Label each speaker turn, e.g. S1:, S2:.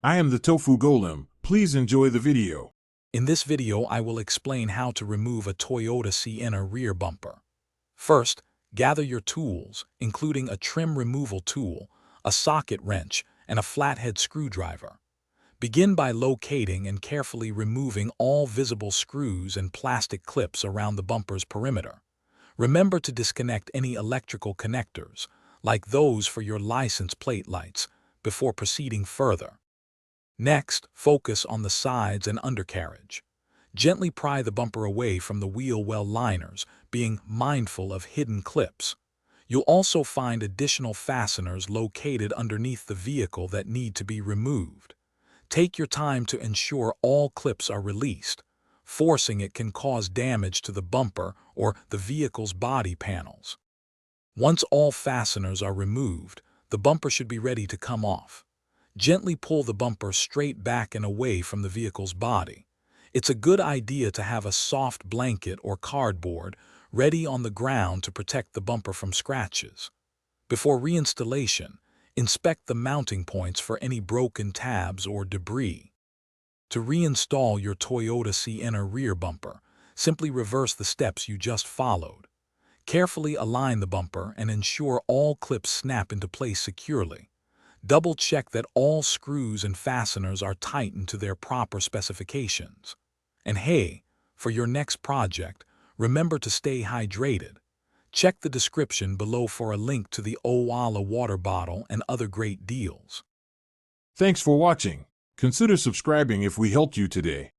S1: I am the Tofu Golem. Please enjoy the video.
S2: In this video, I will explain how to remove a Toyota Sienna rear bumper. First, gather your tools, including a trim removal tool, a socket wrench, and a flathead screwdriver. Begin by locating and carefully removing all visible screws and plastic clips around the bumper's perimeter. Remember to disconnect any electrical connectors, like those for your license plate lights, before proceeding further. Next, focus on the sides and undercarriage. Gently pry the bumper away from the wheel well liners, being mindful of hidden clips. You'll also find additional fasteners located underneath the vehicle that need to be removed. Take your time to ensure all clips are released. Forcing it can cause damage to the bumper or the vehicle's body panels. Once all fasteners are removed, the bumper should be ready to come off. Gently pull the bumper straight back and away from the vehicle's body. It's a good idea to have a soft blanket or cardboard ready on the ground to protect the bumper from scratches. Before reinstallation, inspect the mounting points for any broken tabs or debris. To reinstall your Toyota Sienna rear bumper, simply reverse the steps you just followed. Carefully align the bumper and ensure all clips snap into place securely. Double-check that all screws and fasteners are tightened to their proper specifications. And hey, for your next project, remember to stay hydrated. Check the description below for a link to the Owala water bottle and other great deals.
S1: Thanks for watching. Consider subscribing if we helped you today.